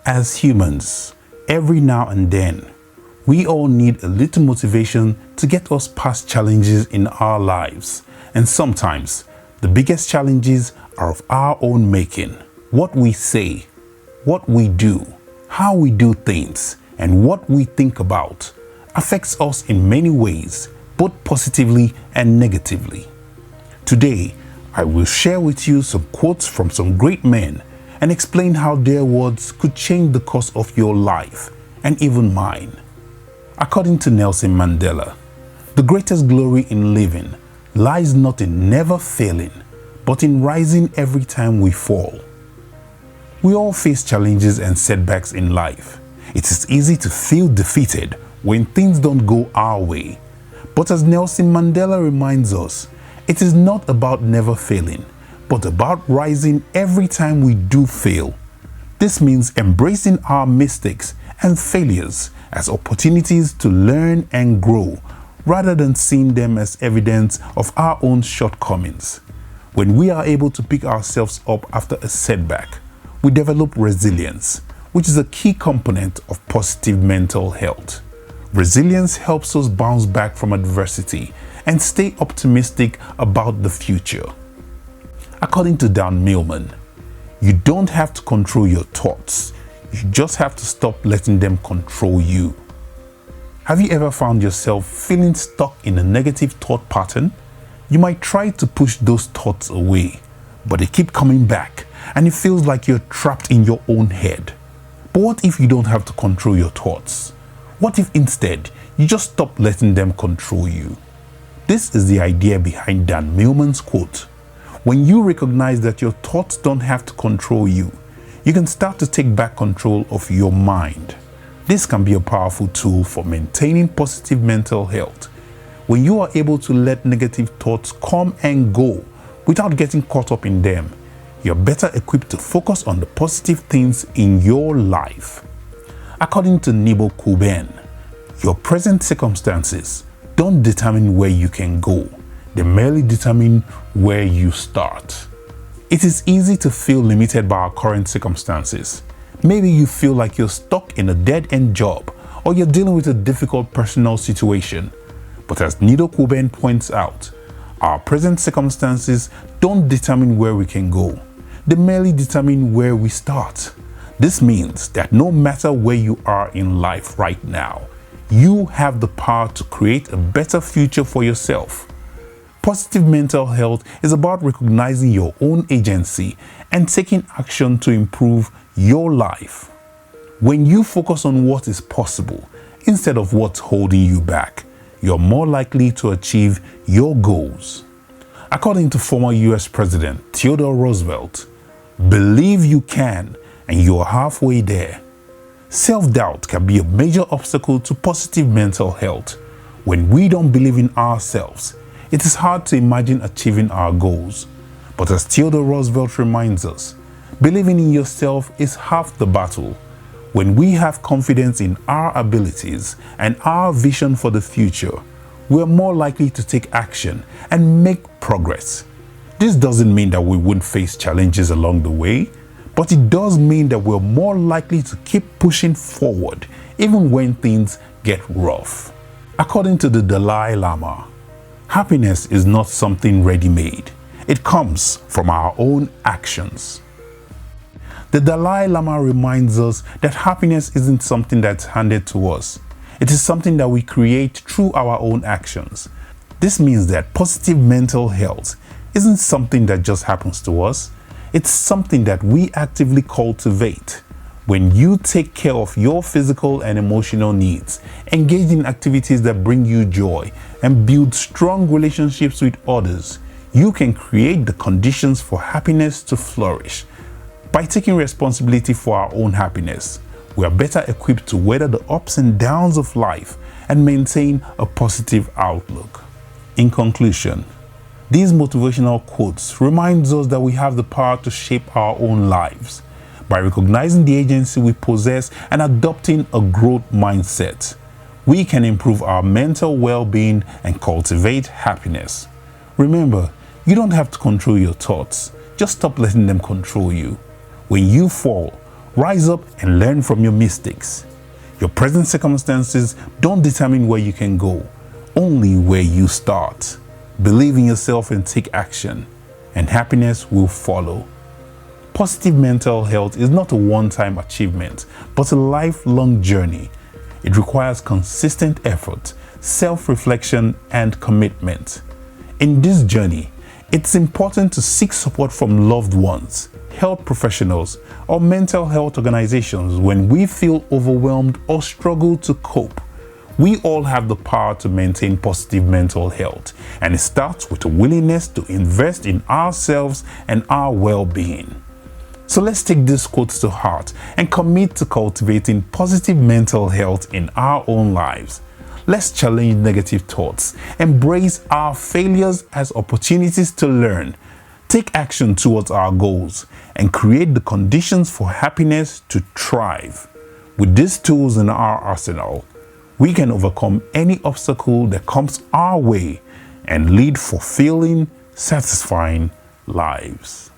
As humans, every now and then, we all need a little motivation to get us past challenges in our lives. And sometimes, the biggest challenges are of our own making. What we say, what we do, how we do things, and what we think about affects us in many ways, both positively and negatively. Today, I will share with you some quotes from some great men and explain how their words could change the course of your life and even mine. According to Nelson Mandela, the greatest glory in living lies not in never failing, but in rising every time we fall. We all face challenges and setbacks in life. It is easy to feel defeated when things don't go our way. But as Nelson Mandela reminds us, it is not about never failing, but about rising every time we do fail. This means embracing our mistakes and failures as opportunities to learn and grow, rather than seeing them as evidence of our own shortcomings. When we are able to pick ourselves up after a setback, we develop resilience, which is a key component of positive mental health. Resilience helps us bounce back from adversity and stay optimistic about the future. According to Dan Millman, you don't have to control your thoughts. You just have to stop letting them control you. Have you ever found yourself feeling stuck in a negative thought pattern? You might try to push those thoughts away, but they keep coming back and it feels like you're trapped in your own head. But what if you don't have to control your thoughts? What if instead you just stop letting them control you? This is the idea behind Dan Millman's quote. When you recognize that your thoughts don't have to control you, you can start to take back control of your mind. This can be a powerful tool for maintaining positive mental health. When you are able to let negative thoughts come and go without getting caught up in them, you're better equipped to focus on the positive things in your life. According to Nebo Kuben, your present circumstances don't determine where you can go. They merely determine where you start. It is easy to feel limited by our current circumstances. Maybe you feel like you're stuck in a dead-end job or you're dealing with a difficult personal situation. But as Nebo Kuben points out, our present circumstances don't determine where we can go. They merely determine where we start. This means that no matter where you are in life right now, you have the power to create a better future for yourself. Positive mental health is about recognizing your own agency and taking action to improve your life. When you focus on what is possible instead of what's holding you back, you're more likely to achieve your goals. According to former US President Theodore Roosevelt, believe you can and you're halfway there. Self-doubt can be a major obstacle to positive mental health. When we don't believe in ourselves, it is hard to imagine achieving our goals. But as Theodore Roosevelt reminds us, believing in yourself is half the battle. When we have confidence in our abilities and our vision for the future, we are more likely to take action and make progress. This doesn't mean that we won't face challenges along the way, but it does mean that we're more likely to keep pushing forward even when things get rough. According to the Dalai Lama, happiness is not something ready-made. It comes from our own actions. The Dalai Lama reminds us that happiness isn't something that's handed to us. It is something that we create through our own actions. This means that positive mental health isn't something that just happens to us. It's something that we actively cultivate. When you take care of your physical and emotional needs, engage in activities that bring you joy, and build strong relationships with others, you can create the conditions for happiness to flourish. By taking responsibility for our own happiness, we are better equipped to weather the ups and downs of life and maintain a positive outlook. In conclusion, these motivational quotes remind us that we have the power to shape our own lives. By recognizing the agency we possess and adopting a growth mindset, we can improve our mental well-being and cultivate happiness. Remember, you don't have to control your thoughts. Just stop letting them control you. When you fall, Rise up and learn from your mistakes. Your present circumstances don't determine where you can go, only where you start. Believe in yourself and take action, and happiness will follow. Positive mental health is not a one-time achievement, but a lifelong journey. It requires consistent effort, self-reflection, and commitment. In this journey, it's important to seek support from loved ones, health professionals, or mental health organizations when we feel overwhelmed or struggle to cope. We all have the power to maintain positive mental health, and it starts with a willingness to invest in ourselves and our well-being. So let's take these quotes to heart and commit to cultivating positive mental health in our own lives. Let's challenge negative thoughts, embrace our failures as opportunities to learn, take action towards our goals, and create the conditions for happiness to thrive. With these tools in our arsenal, we can overcome any obstacle that comes our way and lead fulfilling, satisfying lives.